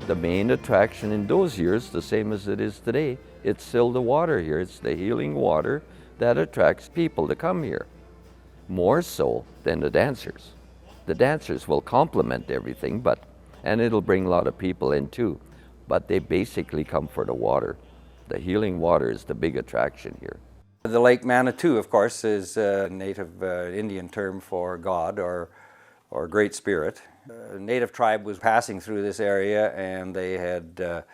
The main attraction in those years, the same as it is today, it's still the water here. It's the healing water that attracts people to come here, more so than the dancers. The dancers will complement everything, and it'll bring a lot of people in too, but they basically come for the water. The healing water is the big attraction here. The Lake Manitou, of course, is a native Indian term for God or Great Spirit. A native tribe was passing through this area, and they had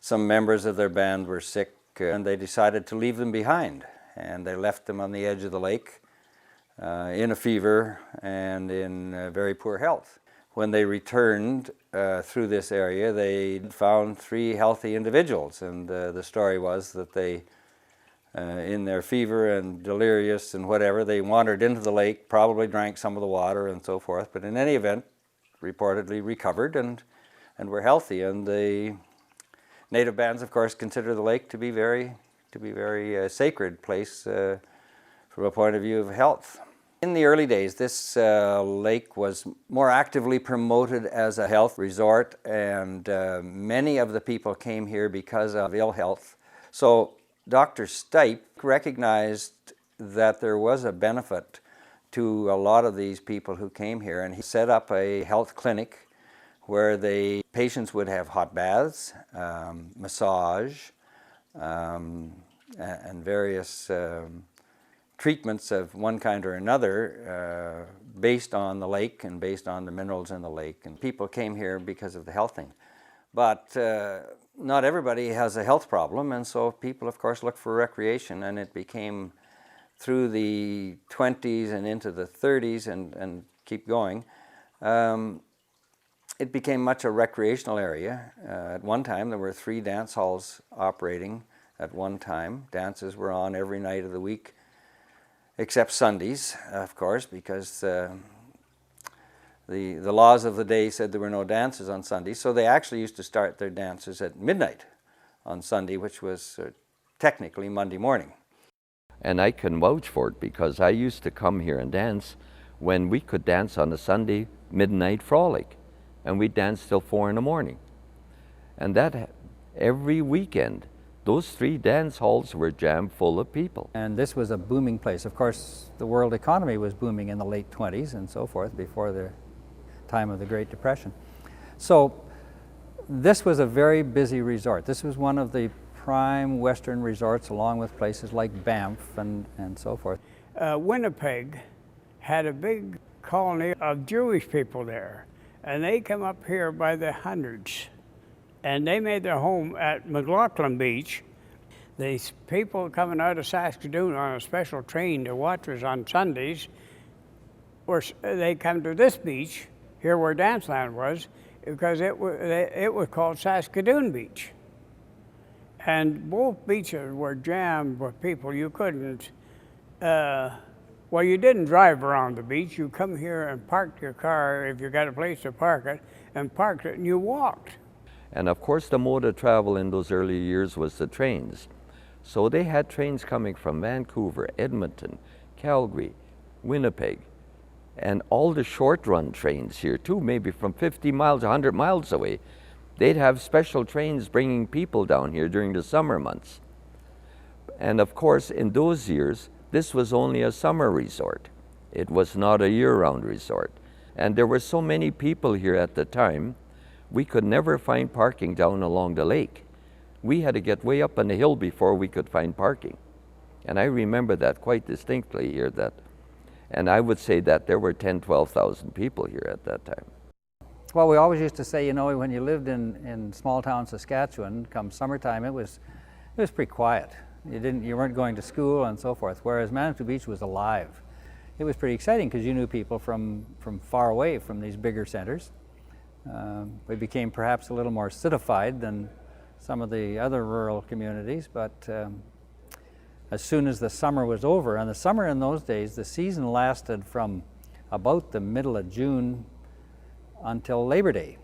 some members of their band were sick, and they decided to leave them behind. And they left them on the edge of the lake in a fever and in very poor health. When they returned through this area, they found 3 healthy individuals, and the story was that they, in their fever and delirious and whatever, they wandered into the lake, probably drank some of the water and so forth, but in any event, reportedly recovered and were healthy. And the native bands, of course, consider the lake to be very sacred place from a point of view of health. In the early days, this lake was more actively promoted as a health resort, and many of the people came here because of ill health. So Dr. Stipe recognized that there was a benefit to a lot of these people who came here, and he set up a health clinic where the patients would have hot baths, massage, and various treatments of one kind or another based on the lake and based on the minerals in the lake. And people came here because of the health thing. But not everybody has a health problem, and so people, of course, look for recreation, and it became, through the 20s and into the 30s and keep going, it became much a recreational area. At one time, there were 3 dance halls operating at one time. Dances were on every night of the week, except Sundays, of course, because the laws of the day said there were no dances on Sundays. So they actually used to start their dances at midnight on Sunday, which was technically Monday morning. And I can vouch for it because I used to come here and dance when we could dance on a Sunday midnight frolic, and we'd dance till 4 in the morning. And that every weekend. Those 3 dance halls were jammed full of people. And this was a booming place. Of course, the world economy was booming in the late 20s and so forth, before the time of the Great Depression. So this was a very busy resort. This was one of the prime Western resorts, along with places like Banff and so forth. Winnipeg had a big colony of Jewish people there, and they come up here by the hundreds. And they made their home at McLaughlin Beach. These people coming out of Saskatoon on a special train to watch us on Sundays, they come to this beach, here where Danceland was, because it was called Saskatoon Beach. And both beaches were jammed with people. You couldn't, well, you didn't drive around the beach. You come here and parked your car, if you got a place to park it, and parked it, and you walked. And of course, the mode of travel in those early years was the trains. So they had trains coming from Vancouver, Edmonton, Calgary, Winnipeg, and all the short run trains here too, maybe from 50 miles, 100 miles away. They'd have special trains bringing people down here during the summer months. And of course, in those years, this was only a summer resort. It was not a year-round resort. And there were so many people here at the time, we could never find parking down along the lake. We had to get way up on the hill before we could find parking. And I remember that quite distinctly here, and I would say that there were 10, 12,000 people here at that time. Well, we always used to say, you know, when you lived in small town Saskatchewan, come summertime, it was pretty quiet. You weren't going to school and so forth, whereas Manitou Beach was alive. It was pretty exciting because you knew people from far away from these bigger centers. We became perhaps a little more citified than some of the other rural communities, but as soon as the summer was over, and the summer in those days, the season lasted from about the middle of June until Labor Day.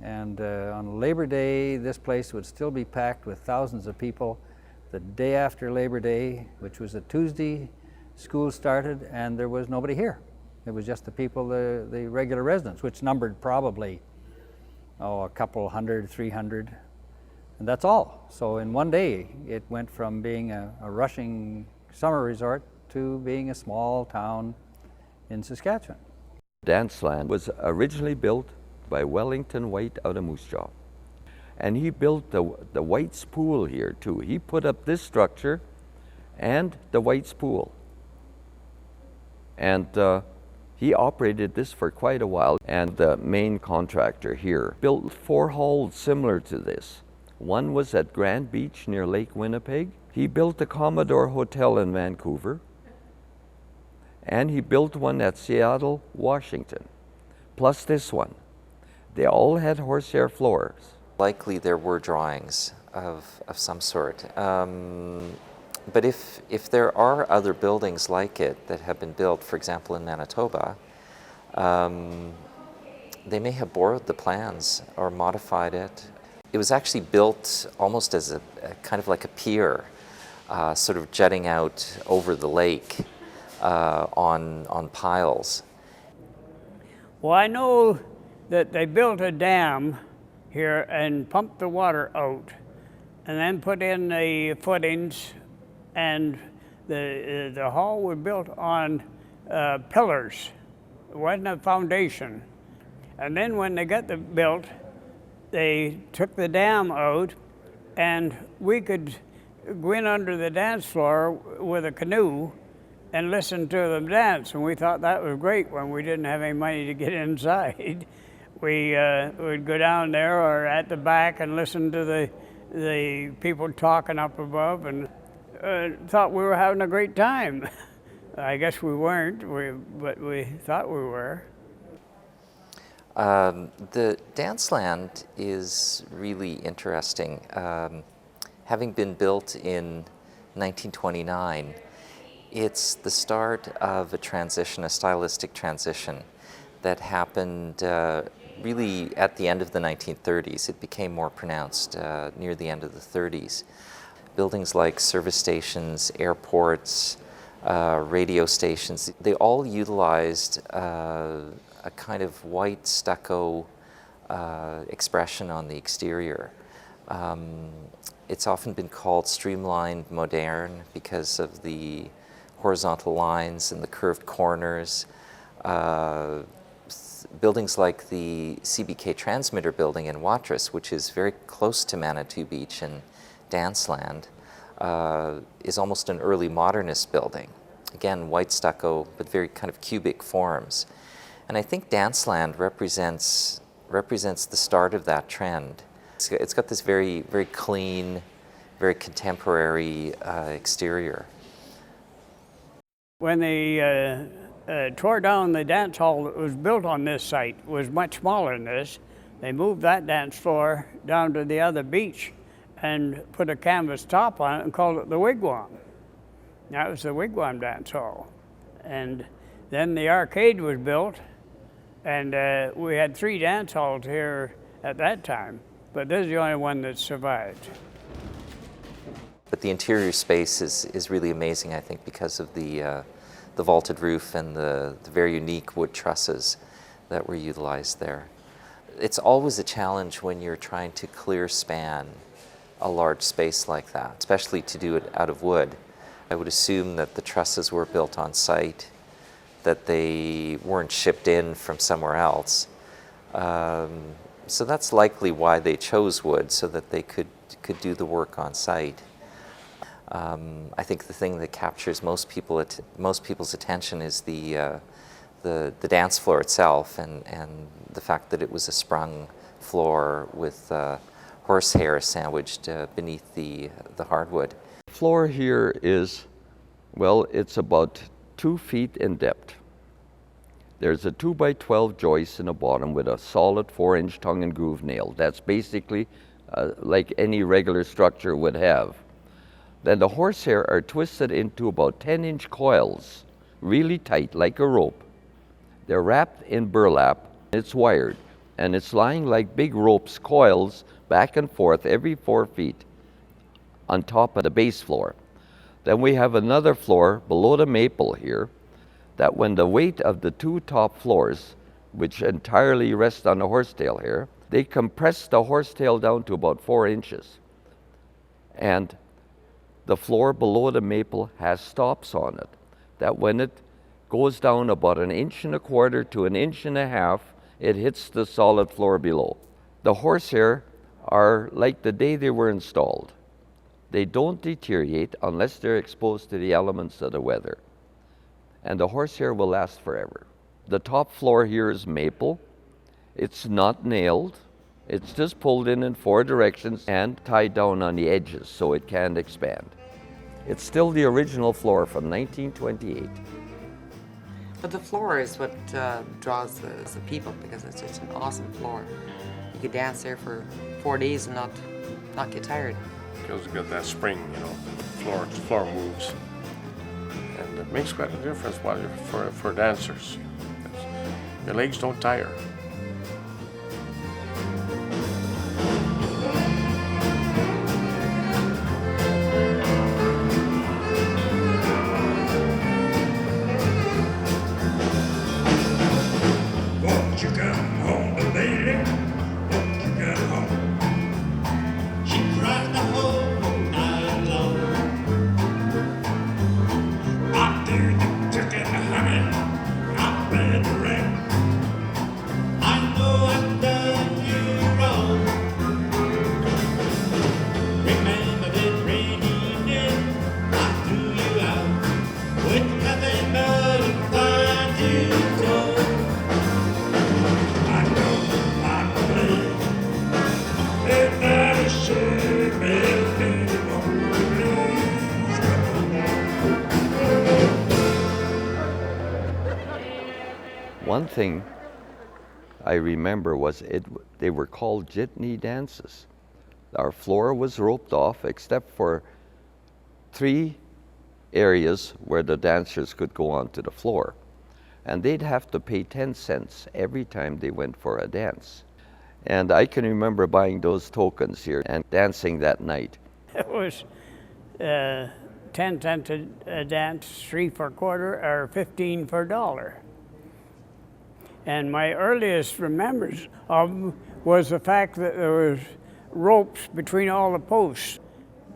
And on Labor Day, this place would still be packed with thousands of people. The day after Labor Day, which was a Tuesday, school started and there was nobody here. It was just the people, the regular residents, which numbered probably a couple hundred, 300, and that's all. So in one day, it went from being a rushing summer resort to being a small town in Saskatchewan. Danceland was originally built by Wellington White out of Moose Jaw. And he built the White's Pool here too. He put up this structure and the White's Pool. And he operated this for quite a while. And the main contractor here built 4 halls similar to this. One was at Grand Beach near Lake Winnipeg. He built the Commodore Hotel in Vancouver. And he built one at Seattle, Washington, plus this one. They all had horsehair floors. Likely there were drawings of some sort. But if there are other buildings like it that have been built, for example in Manitoba, they may have borrowed the plans or modified it. It was actually built almost as a kind of like a pier, sort of jutting out over the lake on piles. Well, I know that they built a dam here and pumped the water out and then put in the footings, and the hall was built on pillars. It wasn't a foundation. And then when they got built, they took the dam out, and we could go in under the dance floor with a canoe and listen to them dance, and we thought that was great when we didn't have any money to get inside. We would go down there or at the back and listen to the people talking up above, and thought we were having a great time. I guess we weren't, but we thought we were. The Danceland is really interesting. Having been built in 1929, it's the start of a transition, a stylistic transition that happened really at the end of the 1930s. It became more pronounced near the end of the 30s. Buildings like service stations, airports, radio stations, they all utilized a kind of white stucco expression on the exterior. It's often been called streamlined modern because of the horizontal lines and the curved corners. Buildings like the CBK transmitter building in Watrous, which is very close to Manitou Beach and Danceland, is almost an early modernist building. Again, white stucco, but very kind of cubic forms. And I think Danceland represents the start of that trend. It's got this very, very clean, very contemporary exterior. When they tore down the dance hall that was built on this site, was much smaller than this. They moved that dance floor down to the other beach and put a canvas top on it and called it the Wigwam. That was the Wigwam dance hall. And then the arcade was built, and we had 3 dance halls here at that time, but this is the only one that survived. But the interior space is really amazing, I think, because of the vaulted roof and the very unique wood trusses that were utilized there. It's always a challenge when you're trying to clear span a large space like that, especially to do it out of wood. I would assume that the trusses were built on site, that they weren't shipped in from somewhere else. So that's likely why they chose wood, so that they could do the work on site. I think the thing that captures most people's attention is the dance floor itself, and the fact that it was a sprung floor with horsehair sandwiched beneath the hardwood. The floor here is, well, it's about 2 feet in depth. There's a 2x12 joist in the bottom with a solid 4-inch tongue and groove nail. That's basically like any regular structure would have. Then the horsehair are twisted into about 10-inch coils, really tight, like a rope. They're wrapped in burlap. It's wired, and it's lying like big ropes, coils, back and forth every 4 feet on top of the base floor. Then we have another floor below the maple here, that when the weight of the 2 top floors, which entirely rest on the horsetail here, They compressed the horsetail down to about 4 inches. And the floor below the maple has stops on it, that when it goes down about 1.25 inches to 1.5 inches, it hits the solid floor below. The horsehair are like the day they were installed. They don't deteriorate unless they're exposed to the elements of the weather. And the horsehair will last forever. The top floor here is maple. It's not nailed. It's just pulled in 4 directions and tied down on the edges so it can't expand. It's still the original floor from 1928. But the floor is what draws the people, because it's just an awesome floor. You could dance there for 4 days and not get tired. Because you got that spring, you know, the floor moves. And it makes quite a difference for dancers. Your legs don't tire. Won't you come home, baby? Won't you come home? She cried the whole night long. I do the chicken honey, I read the ring. I know I've done you wrong. Remember that rainy day I threw you out with nothing but a fire to go. I know I believe that that is shame and me won't please come. One thing I remember was they were called jitney dances. Our floor was roped off except for 3 areas where the dancers could go onto the floor. And they'd have to pay 10 cents every time they went for a dance. And I can remember buying those tokens here and dancing that night. It was 10 cents a dance, 3 for a quarter, or 15 for a dollar. And my earliest remembrance of them was the fact that there was ropes between all the posts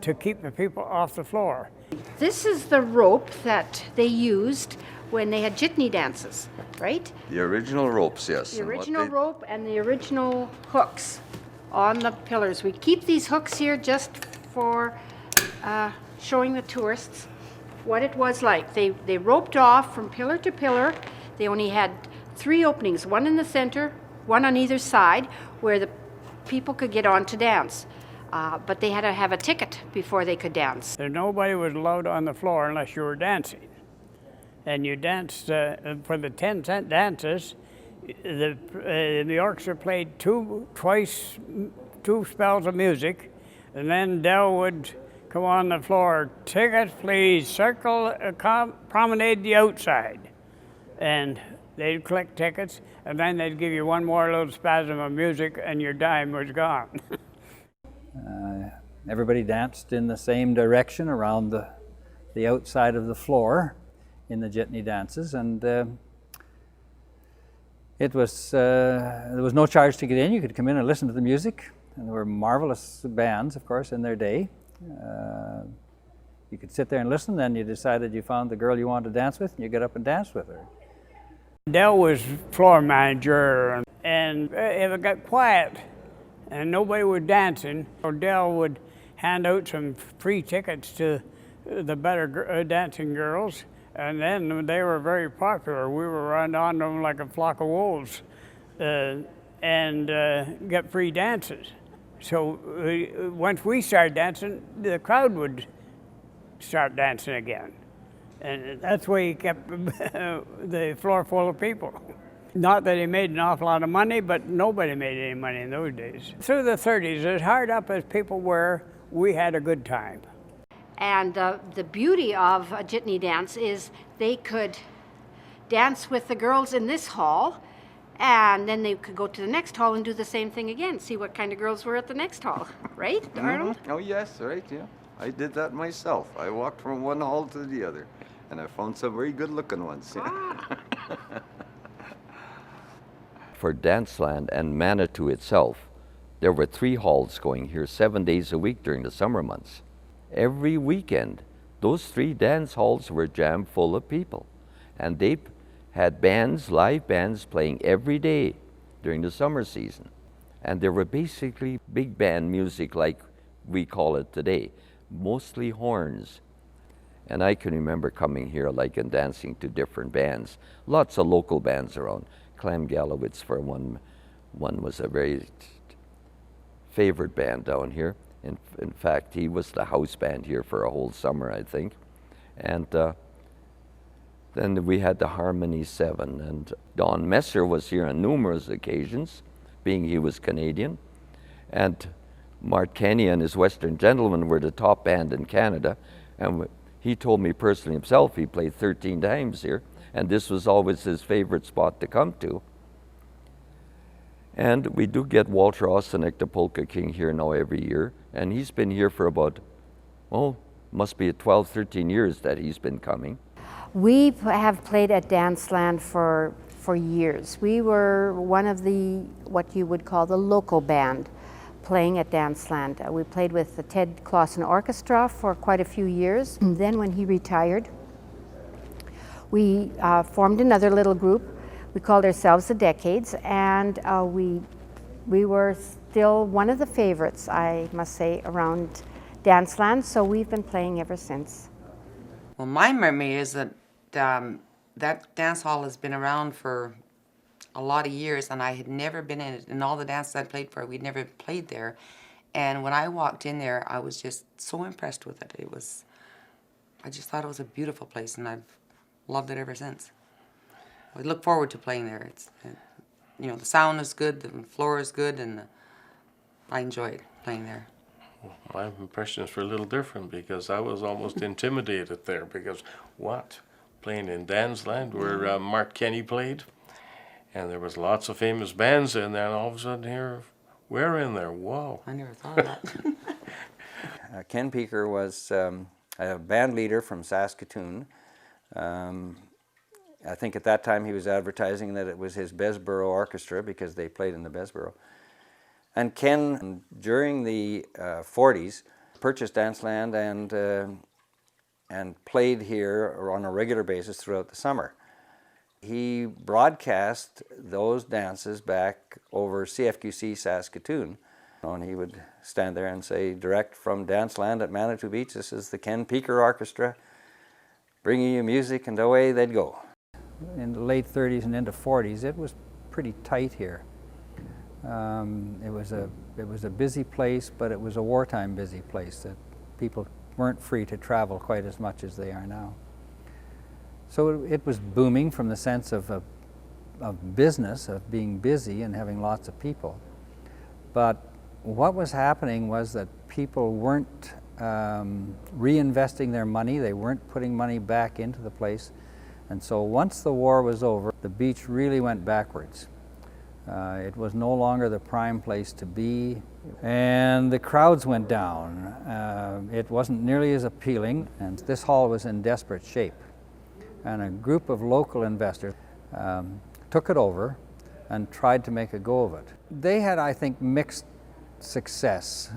to keep the people off the floor. This is the rope that they used when they had jitney dances, right? The original ropes, yes. The original rope and the original hooks on the pillars. We keep these hooks here just for showing the tourists what it was like. They roped off from pillar to pillar. They only had 3 openings, one in the center, one on either side, where the people could get on to dance. But they had to have a ticket before they could dance. Nobody was allowed on the floor unless you were dancing. And you danced for the 10-cent dances. The orchestra played 2 spells of music, and then Dell would come on the floor. Tickets, please. Circle, promenade the outside, and they'd collect tickets, and then they'd give you one more little spasm of music, and your dime was gone. Everybody danced in the same direction around the outside of the floor in the jitney dances, and there was no charge to get in. You could come in and listen to the music, and there were marvelous bands, of course, in their day. You could sit there and listen, then you decided you found the girl you wanted to dance with, and you get up and dance with her. Dell was floor manager, and if it got quiet and nobody was dancing, Dell would hand out some free tickets to the better dancing girls, and then they were very popular. We were running on them like a flock of wolves and get free dances. So once we started dancing, the crowd would start dancing again. And that's why he kept the floor full of people. Not that he made an awful lot of money, but nobody made any money in those days. Through the 30s, as hard up as people were, we had a good time. And the beauty of a jitney dance is they could dance with the girls in this hall, and then they could go to the next hall and do the same thing again, see what kind of girls were at the next hall, right, Arnold? Oh yes, right, yeah. I did that myself. I walked from one hall to the other, and I found some very good looking ones. Yeah. for Danceland and Manitou itself, there were 3 halls going here 7 days a week during the summer months. Every weekend, those 3 dance halls were jammed full of people. And they had bands, live bands playing every day during the summer season. And there were basically big band music like we call it today, mostly horns. And I can remember coming here like and dancing to different bands. Lots of local bands around. Clem Gallowitz for one was a very favorite band down here. In fact, he was the house band here for a whole summer, I think. And then we had the Harmony 7, and Don Messer was here on numerous occasions, being he was Canadian. And Mart Kenny and his Western Gentlemen were the top band in Canada. And he told me personally himself he played 13 times here, and this was always his favorite spot to come to. And we do get Walter Ostanek, the Polka King, here now every year, and he's been here for about, must be 12, 13 years that he's been coming. We have played at Danceland for years. We were one of the, what you would call the local band, playing at Danceland. We played with the Ted Clausen Orchestra for quite a few years. And then when he retired, we formed another little group. We called ourselves the Decades, and we were still one of the favorites, I must say, around Danceland, so we've been playing ever since. Well, my memory is that that dance hall has been around for a lot of years, and I had never been in it. In all the dances I played for, we'd never played there. And when I walked in there, I was just so impressed with it. I just thought it was a beautiful place, and I've loved it ever since. I look forward to playing there. The sound is good, the floor is good, and I enjoyed playing there. Well, my impressions were a little different because I was almost intimidated there because playing in Danceland where Mart Kenny played, and there was lots of famous bands in there, and all of a sudden here, we're in there. Whoa. I never thought of that. Ken Peeker was a band leader from Saskatoon. I think at that time he was advertising that it was his Bessborough Orchestra because they played in the Bessborough. And Ken, during the 40s, purchased Danceland and played here on a regular basis throughout the summer. He broadcast those dances back over CFQC Saskatoon. And he would stand there and say, direct from Danceland at Manitou Beach, this is the Ken Peeker Orchestra, bringing you music, and away they'd go. In the late 30s and into 40s, it was pretty tight here. It was a busy place, but it was a wartime busy place that people weren't free to travel quite as much as they are now. So it was booming from the sense of business, of being busy and having lots of people. But what was happening was that people weren't reinvesting their money, they weren't putting money back into the place. And so once the war was over, the beach really went backwards. It was no longer the prime place to be, and the crowds went down. It wasn't nearly as appealing, and this hall was in desperate shape. And a group of local investors took it over and tried to make a go of it. They had, I think, mixed success.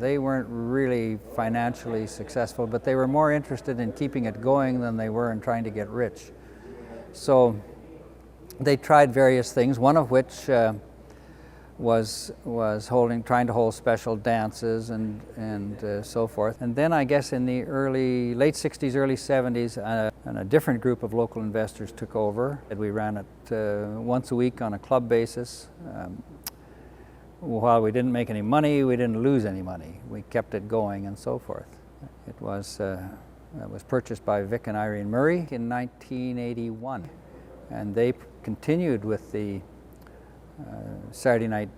They weren't really financially successful, but they were more interested in keeping it going than they were in trying to get rich. So they tried various things, one of which was trying to hold special dances and so forth. And then I guess in the late 60s, early 70s, and a different group of local investors took over. And we ran it once a week on a club basis. While we didn't make any money, we didn't lose any money. We kept it going and so forth. It was purchased by Vic and Irene Murray in 1981. And they continued with the Saturday night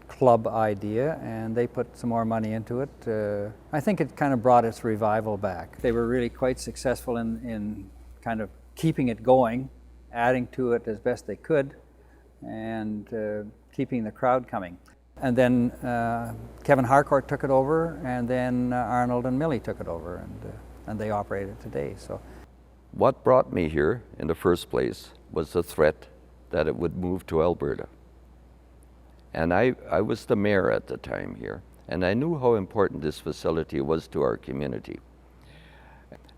club idea, and they put some more money into it. I think it kind of brought its revival back. They were really quite successful in kind of keeping it going, adding to it as best they could, and keeping the crowd coming. And then Kevin Harcourt took it over, and then Arnold and Millie took it over, and they operate it today. So, what brought me here in the first place was the threat that it would move to Alberta. And I was the mayor at the time here, and I knew how important this facility was to our community.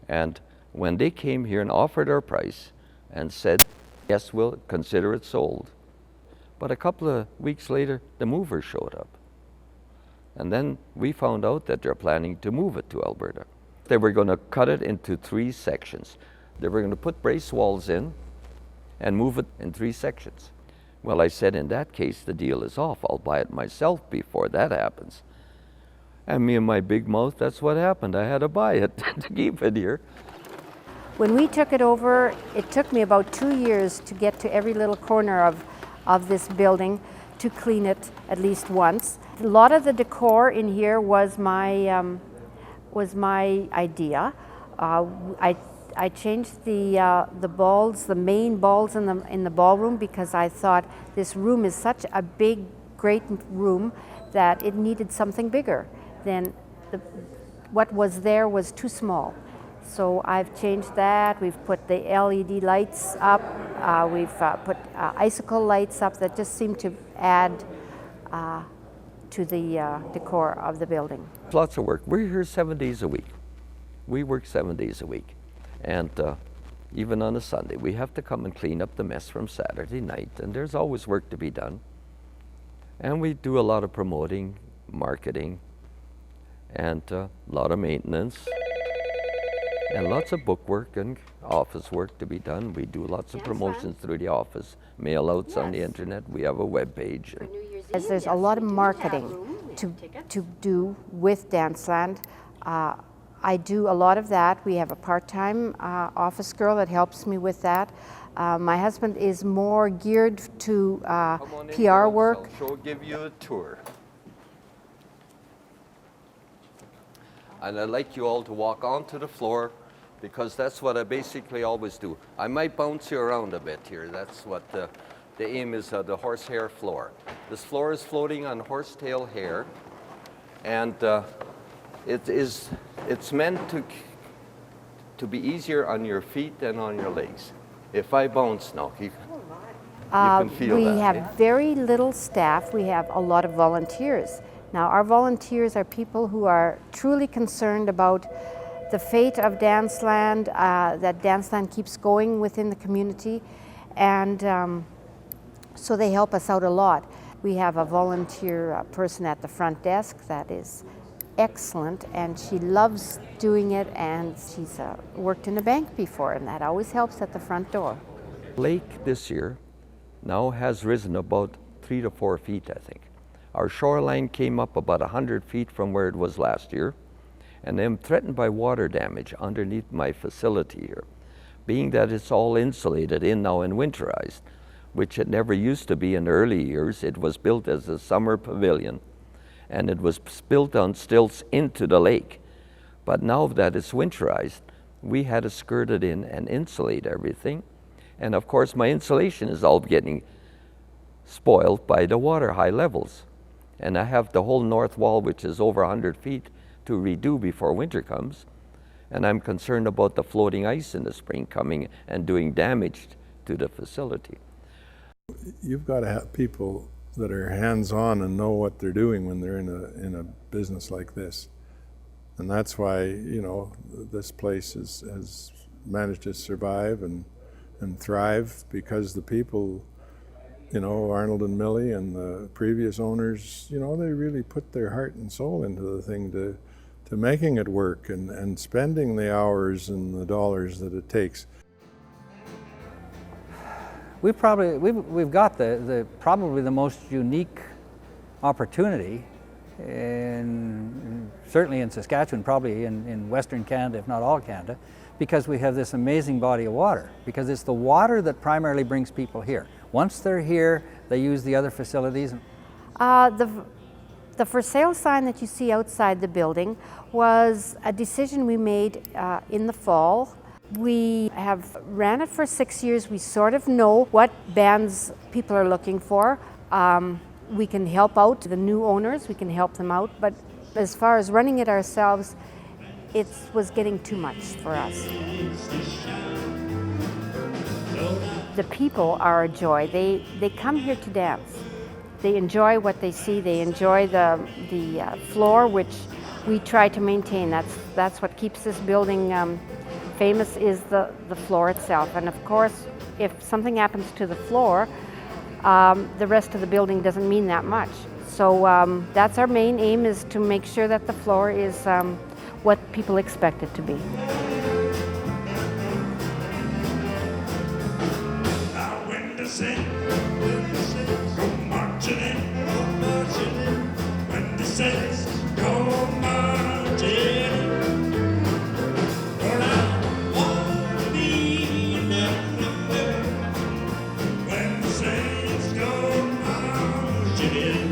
And when they came here and offered our price and said, yes, we'll consider it sold. But a couple of weeks later, the movers showed up. And then we found out that they're planning to move it to Alberta. They were going to cut it into 3 sections. They were going to put brace walls in and move it in 3 sections. Well, I said, in that case, the deal is off. I'll buy it myself before that happens. And me and my big mouth, that's what happened. I had to buy it to keep it here. When we took it over, it took me about 2 years to get to every little corner of this building, to clean it at least once. A lot of the decor in here was my idea. I changed the balls, the main balls in the ballroom, because I thought this room is such a big, great room that it needed something bigger. Then what was there was too small. So I've changed that. We've put the LED lights up. We've put icicle lights up that just seem to add to the decor of the building. Lots of work. We're here 7 days a week. We work 7 days a week. And even on a Sunday, we have to come and clean up the mess from Saturday night. And there's always work to be done. And we do a lot of promoting, marketing, and a lot of maintenance. And lots of book work and office work to be done. We do lots of promotions through the office, mail outs on the internet. We have a web page. As there's a lot of marketing to do with Danceland. I do a lot of that. We have a part-time office girl that helps me with that. My husband is more geared to PR work. I'll give you a tour. And I'd like you all to walk onto the floor, because that's what I basically always do. I might bounce you around a bit here. That's what the aim is of the horsehair floor. This floor is floating on horsetail hair, and it's meant to be easier on your feet than on your legs. If I bounce now, you can feel we that. have eh? very little staff. We have a lot of volunteers. Now, our volunteers are people who are truly concerned about the fate of Danceland, that Danceland keeps going within the community, and so they help us out a lot. We have a volunteer person at the front desk that is excellent, and she loves doing it, and she's worked in a bank before, and that always helps at the front door. Lake this year now has risen about 3 to 4 feet, I think. Our shoreline came up about 100 feet from where it was last year, and I'm threatened by water damage underneath my facility here. Being that it's all insulated in now and winterized, which it never used to be in the early years. It was built as a summer pavilion, and it was built on stilts into the lake. But now that it's winterized, we had to skirt it in and insulate everything. And of course, my insulation is all getting spoiled by the water high levels. And I have the whole north wall, which is over 100 feet, to redo before winter comes. And I'm concerned about the floating ice in the spring coming and doing damage to the facility. You've got to have people that are hands-on and know what they're doing when they're in a business like this. And that's why, you know, this place has managed to survive and thrive, because the people, you know, Arnold and Millie and the previous owners, you know, they really put their heart and soul into the thing to making it work and spending the hours and the dollars that it takes. We've got probably the most unique opportunity, certainly in Saskatchewan, probably in Western Canada, if not all Canada, because we have this amazing body of water. Because it's the water that primarily brings people here. Once they're here, they use the other facilities. The for sale sign that you see outside the building was a decision we made in the fall. We have ran it for 6 years. We sort of know what bands people are looking for. We can help out the new owners, we can help them out, but as far as running it ourselves, it was getting too much for us. the people are a joy. They come here to dance. They enjoy what they see. They enjoy the floor, which we try to maintain. That's what keeps this building famous, is the floor itself. And of course, if something happens to the floor, the rest of the building doesn't mean that much. So that's our main aim, is to make sure that the floor is what people expect it to be. When the saints go marching in, when the saints go marching in, Lord, I want to be there. When the saints go marching in,